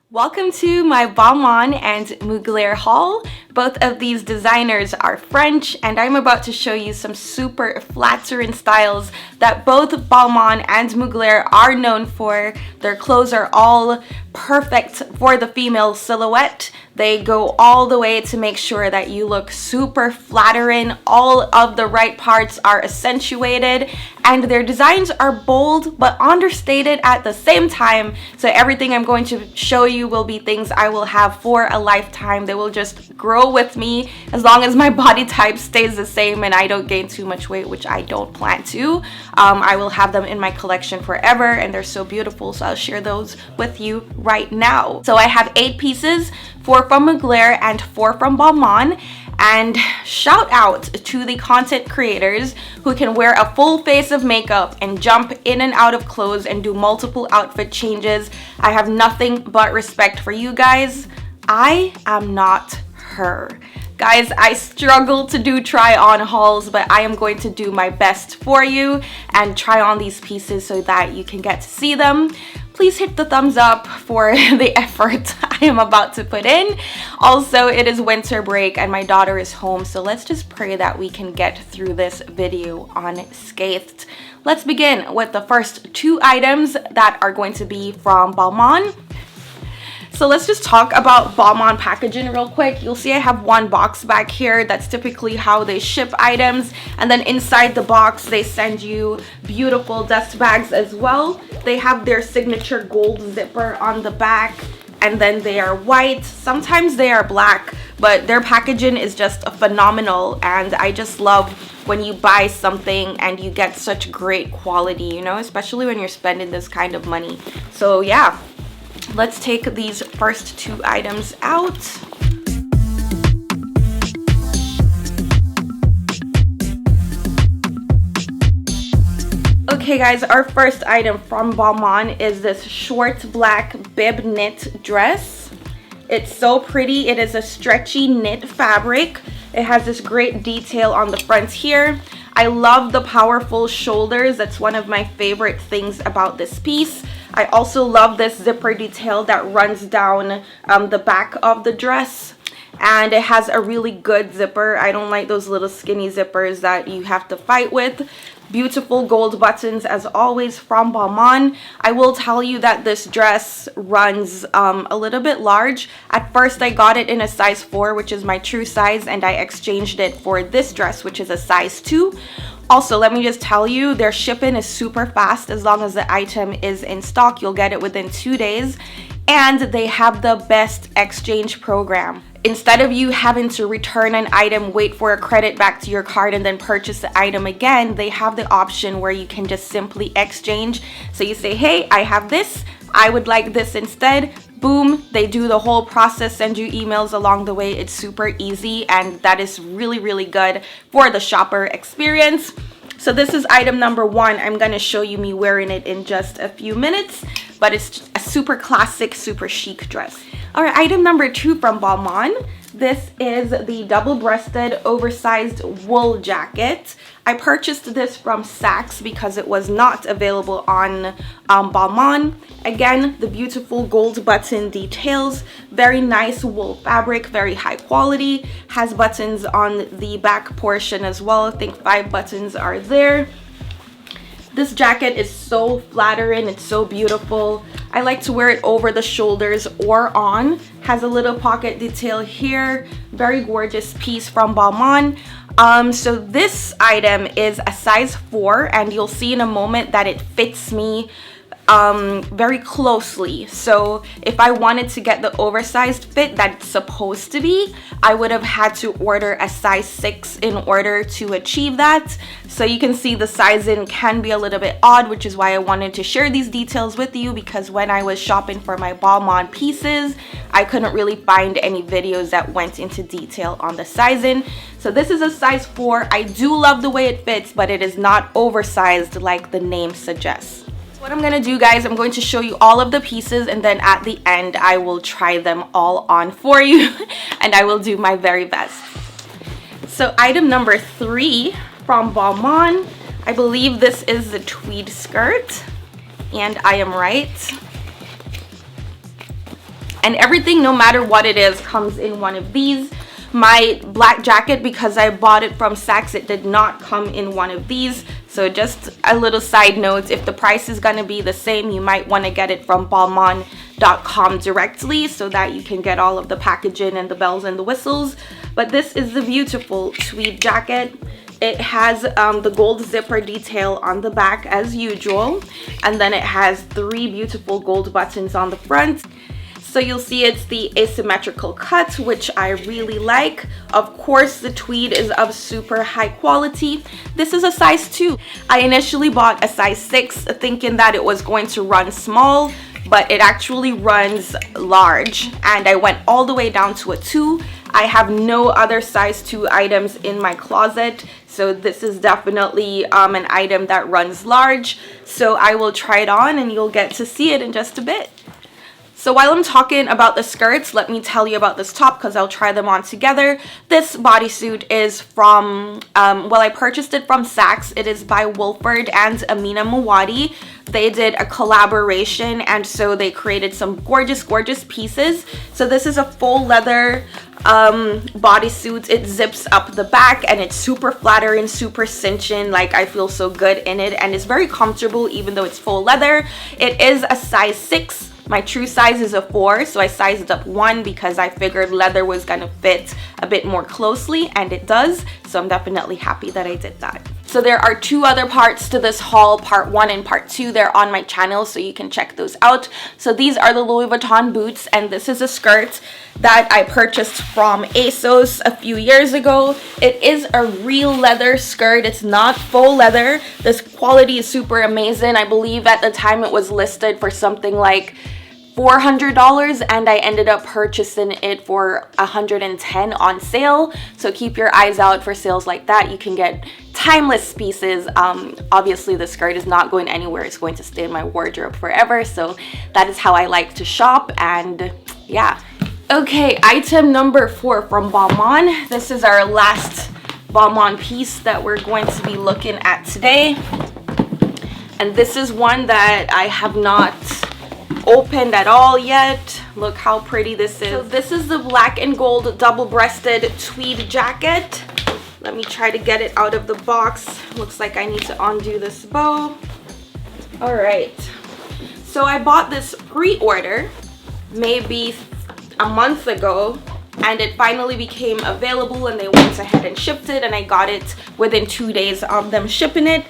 Welcome to my Balmain and Mugler haul. Both of these designers are French, and I'm about to show you some super flattering styles that both Balmain and Mugler are known for. Their clothes are all perfect for the female silhouette. They go all the way to make sure that you look super flattering. All of the right parts are accentuated, and their designs are bold but understated at the same time. So everything I'm going to show you will be things I will have for a lifetime. They will just grow with me as long as my body type stays the same and I don't gain too much weight, which I don't plan to. I will have them in my collection forever, and they're so beautiful, so I'll share those with you right now. So I have 8 pieces, 4 from Mugler and 4 from Balmain. And shout out to the content creators who can wear a full face of makeup and jump in and out of clothes and do multiple outfit changes. I have nothing but respect for you guys. I am not her. Guys, I struggle to do try on hauls, but I am going to do my best for you and try on these pieces so that you can get to see them. Please hit the thumbs up for the effort I am about to put in. Also, it is winter break and my daughter is home, so let's just pray that we can get through this video unscathed. Let's begin with the first 2 items that are going to be from Balmain. So let's just talk about Balmain packaging real quick. You'll see I have one box back here. That's typically how they ship items. And then inside the box, they send you beautiful dust bags as well. They have their signature gold zipper on the back, and then they are white. Sometimes they are black, but their packaging is just phenomenal. And I just love when you buy something and you get such great quality, you know, especially when you're spending this kind of money. So yeah. Let's take these first 2 items out. Okay guys, our first item from Balmain is this short black bib knit dress. It's so pretty. It is a stretchy knit fabric. It has this great detail on the front here. I love the powerful shoulders. That's one of my favorite things about this piece. I also love this zipper detail that runs down the back of the dress, and it has a really good zipper. I don't like those little skinny zippers that you have to fight with. Beautiful gold buttons as always from Balmain. I will tell you that this dress runs a little bit large. At first I got it in a size 4, which is my true size, and I exchanged it for this dress, which is a size 2. Also, let me just tell you, their shipping is super fast. As long as the item is in stock, you'll get it within 2 days. And they have the best exchange program. Instead of you having to return an item, wait for a credit back to your card, and then purchase the item again, they have the option where you can just simply exchange. So you say, hey, I have this, I would like this instead. Boom, they do the whole process, send you emails along the way. It's super easy, and that is really, really good for the shopper experience. So this is item number 1. I'm going to show you me wearing it in just a few minutes, but it's a super classic, super chic dress. All right, item number 2 from Balmain. This is the double-breasted oversized wool jacket. I purchased this from Saks because it was not available on Balmain. Again, the beautiful gold button details, very nice wool fabric, very high quality, has buttons on the back portion as well. I think 5 buttons are there. This jacket is so flattering, it's so beautiful. I like to wear it over the shoulders or on. Has a little pocket detail here. Very gorgeous piece from Balmain. So this item is a size 4, and you'll see in a moment that it fits me very closely. So if I wanted to get the oversized fit that it's supposed to be, I would have had to order a size 6 in order to achieve that. So you can see the sizing can be a little bit odd, which is why I wanted to share these details with you, because when I was shopping for my Balmain pieces, I couldn't really find any videos that went into detail on the sizing. So this is a size 4. I do love the way it fits, but it is not oversized like the name suggests. What I'm going to do, guys, I'm going to show you all of the pieces, and then at the end I will try them all on for you and I will do my very best. So item number 3 from Balmain, I believe this is the tweed skirt, and I am right. And everything, no matter what it is, comes in one of these. My black jacket, because I bought it from Saks, it did not come in one of these. So just a little side note, if the price is going to be the same, you might want to get it from Balmain.com directly so that you can get all of the packaging and the bells and the whistles. But this is the beautiful tweed jacket. It has the gold zipper detail on the back as usual, and then it has 3 beautiful gold buttons on the front. So you'll see it's the asymmetrical cut, which I really like. Of course, the tweed is of super high quality. This is a size 2. I initially bought a size 6 thinking that it was going to run small, but it actually runs large, and I went all the way down to a 2. I have no other size 2 items in my closet, so this is definitely an item that runs large. So I will try it on and you'll get to see it in just a bit. So while I'm talking about the skirts, let me tell you about this top because I'll try them on together. This bodysuit is from, well, I purchased it from Saks. It is by Wolford and Amina Muaddi. They did a collaboration, and so they created some gorgeous, gorgeous pieces. So this is a full leather bodysuit. It zips up the back and it's super flattering, super cinching. Like, I feel so good in it, and it's very comfortable even though it's full leather. It is a size 6. My true size is a 4, so I sized up 1 because I figured leather was gonna fit a bit more closely, and it does. So I'm definitely happy that I did that. So there are 2 other parts to this haul, part 1 and part 2. They're on my channel, so you can check those out. So these are the Louis Vuitton boots, and this is a skirt that I purchased from ASOS a few years ago. It is a real leather skirt. It's not faux leather. This quality is super amazing. I believe at the time it was listed for something like $400, and I ended up purchasing it for $110 on sale. So keep your eyes out for sales like that. You can get timeless pieces. Obviously the skirt is not going anywhere. It's going to stay in my wardrobe forever. So that is how I like to shop, and yeah. Okay, item number 4 from Balmain. This is our last Balmain piece that we're going to be looking at today. And this is one that I have not opened at all yet. Look how pretty this is. So this is the black and gold double-breasted tweed jacket. Let me try to get it out of the box. Looks like I need to undo this bow. All right, so I bought this pre-order maybe a month ago, and it finally became available, and they went ahead and shipped it, and I got it within 2 days of them shipping it.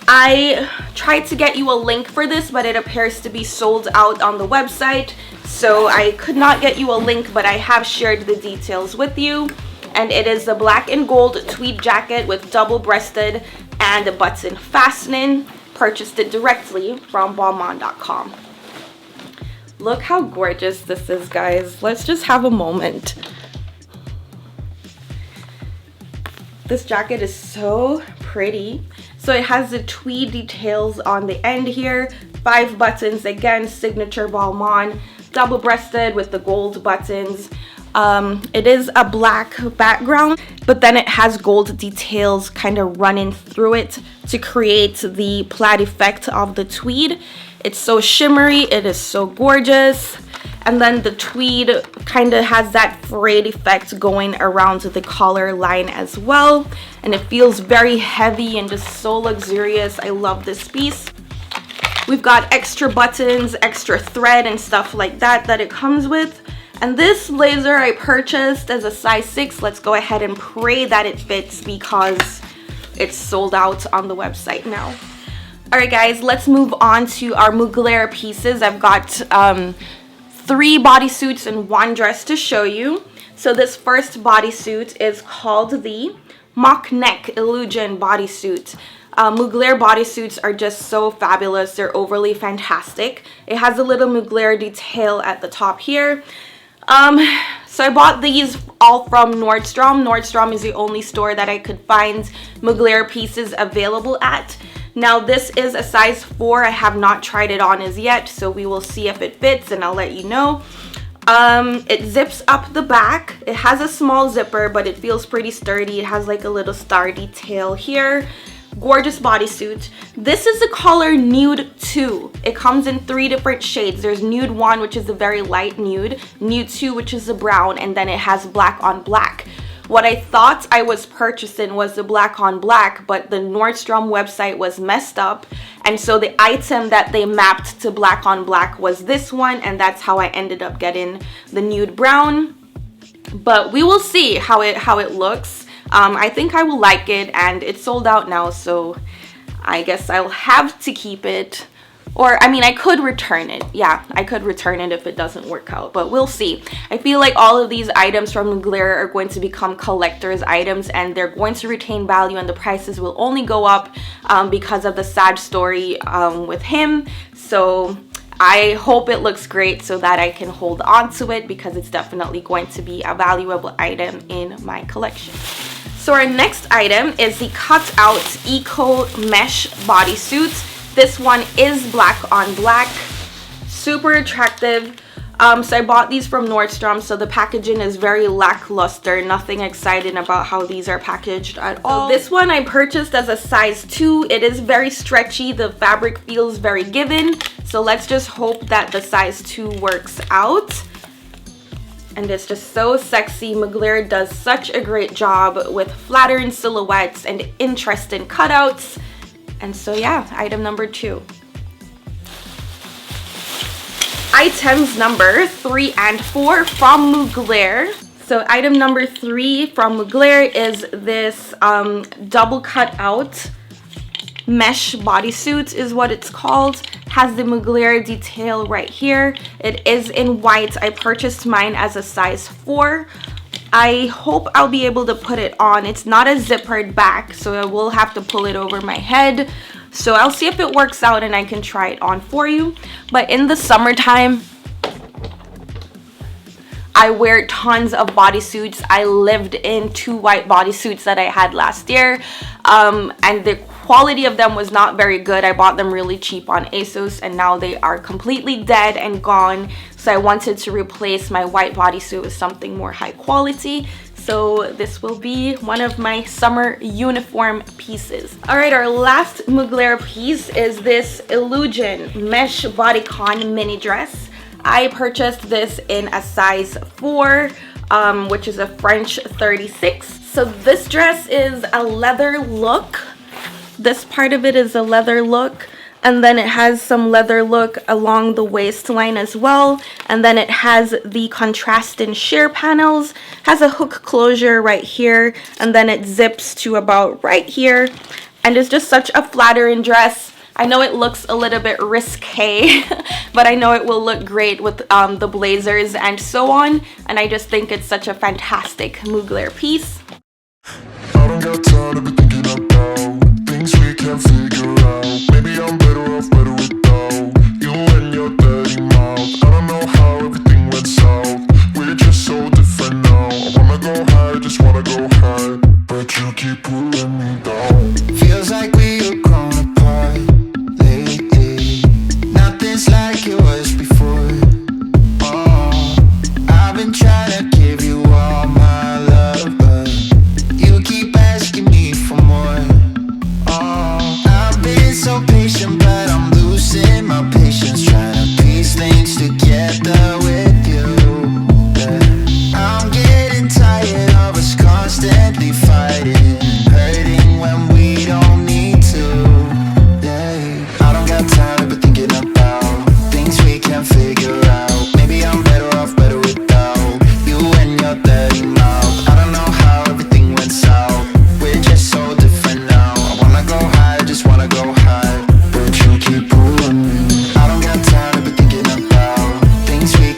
I tried to get you a link for this, but it appears to be sold out on the website, so I could not get you a link, but I have shared the details with you. And it is the black and gold tweed jacket with double-breasted and a button fastening. Purchased it directly from Balmain.com. Look how gorgeous this is, guys. Let's just have a moment. This jacket is so pretty. So it has the tweed details on the end here, 5 buttons, again, signature Balmain, double-breasted with the gold buttons. It is a black background, but then it has gold details kind of running through it to create the plaid effect of the tweed. It's so shimmery, it is so gorgeous. And then the tweed kind of has that frayed effect going around the collar line as well. And it feels very heavy and just so luxurious. I love this piece. We've got extra buttons, extra thread and stuff like that it comes with. And this blazer I purchased as a size 6. Let's go ahead and pray that it fits because it's sold out on the website now. Alright guys, let's move on to our Mugler pieces. I've got 3 bodysuits and 1 dress to show you. So this first bodysuit is called the Mock Neck Illusion bodysuit. Mugler bodysuits are just so fabulous. They're overly fantastic. It has a little Mugler detail at the top here. So I bought these all from Nordstrom. Nordstrom is the only store that I could find Mugler pieces available at. Now this is a size 4. I have not tried it on as yet, so we will see if it fits and I'll let you know. It zips up the back. It has a small zipper, but it feels pretty sturdy. It has like a little star detail here. gorgeous bodysuit. This is the color Nude 2. It comes in 3 different shades. There's Nude 1, which is the very light nude, Nude 2, which is the brown, and then it has black on black. What I thought I was purchasing was the black on black, but the Nordstrom website was messed up, and so the item that they mapped to black on black was this one, and that's how I ended up getting the nude brown. But we will see how it looks. I think I will like it, and it's sold out now, so I guess I'll have to keep it. Or, I mean, I could return it. Yeah, I could return it if it doesn't work out, but we'll see. I feel like all of these items from Mugler are going to become collector's items, and they're going to retain value, and the prices will only go up because of the sad story with him. So I hope it looks great so that I can hold on to it, because it's definitely going to be a valuable item in my collection. So our next item is the Cut Out Eco Mesh Bodysuit. This one is black on black, super attractive. So I bought these from Nordstrom, so the packaging is very lackluster, nothing exciting about how these are packaged at all. So this one I purchased as a size 2. It is very stretchy, the fabric feels very given, so let's just hope that the size 2 works out. And it's just so sexy. Mugler does such a great job with flattering silhouettes and interesting cutouts. And so yeah, item number 2. Items number 3 and 4 from Mugler. So item number 3 from Mugler is this double cut out mesh bodysuit is what it's called. Has the Mugler detail right here. It is in white. I purchased mine as a size 4. I hope I'll be able to put it on. It's not a zippered back, so I will have to pull it over my head. So I'll see if it works out and I can try it on for you. But in the summertime, I wear tons of bodysuits. I lived in 2 white bodysuits that I had last year, and the quality of them was not very good. I bought them really cheap on ASOS, and now they are completely dead and gone. So I wanted to replace my white bodysuit with something more high quality. So this will be one of my summer uniform pieces. All right, our last Mugler piece is this Illusion Mesh Bodycon mini dress. I purchased this in a size 4, which is a French 36. So this dress is a leather look. This part of it is a leather look, and then it has some leather look along the waistline as well, and then it has the contrasting sheer panels, has a hook closure right here, and then it zips to about right here, and it's just such a flattering dress. I know it looks a little bit risque, but I know it will look great with the blazers and so on, and I just think it's such a fantastic Mugler piece. I don't got time to be thinking about things we can't figure out. Maybe I'm better off without you and your dirty mouth. I don't know how everything went south. We're just so different now. I wanna go high, just wanna go high, but you keep pulling me down. Feels like we are grown apart lately. Nothing's like it was before. Oh, I've been trying to give you all my love, but you keep asking me for more. Oh, I've been so patient, but I'm losing my patience, trying to piece things together with you. Yeah. I'm getting tired of us constantly fighting, hurting when we don't need to. Yeah. I don't got time to be thinking about things we can't figure out. Maybe I'm better without you and your dirty mouth. I don't know how everything went south. We're just so different now. I wanna go high, just wanna go high, but you keep pulling me. I don't got time to be thinking about things we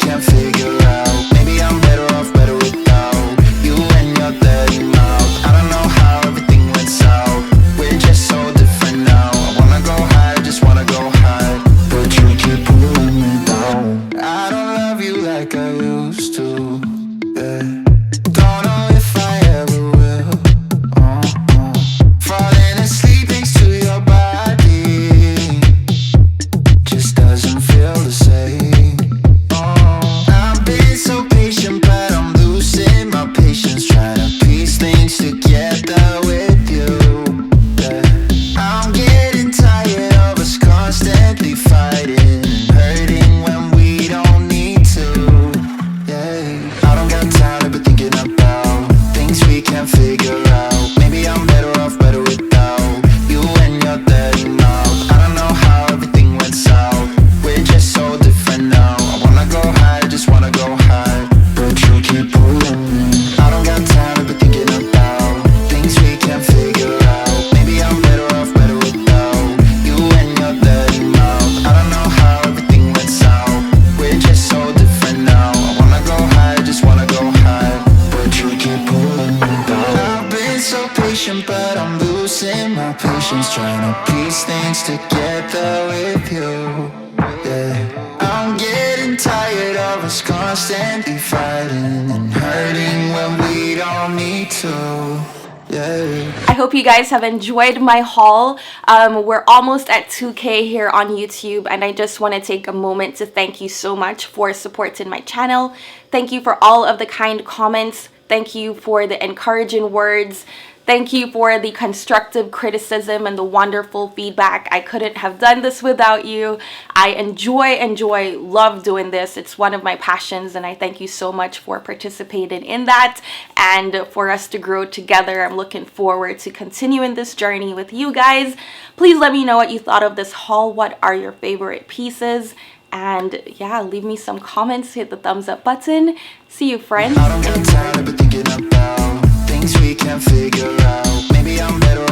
tired of us constantly fighting and hurting when we don't need to. Yeah. I hope you guys have enjoyed my haul. We're almost at 2K here on YouTube, and I just want to take a moment to thank you so much for supporting my channel. Thank you for all of the kind comments. Thank you for the encouraging words. Thank you for the constructive criticism and the wonderful feedback. I couldn't have done this without you. I love doing this. It's one of my passions, and I thank you so much for participating in that and for us to grow together. I'm looking forward to continuing this journey with you guys. Please let me know what you thought of this haul. What are your favorite pieces? And yeah, leave me some comments, hit the thumbs up button. See you, friends. I don't get tired of thinking about things we can't figure out. Maybe I'm better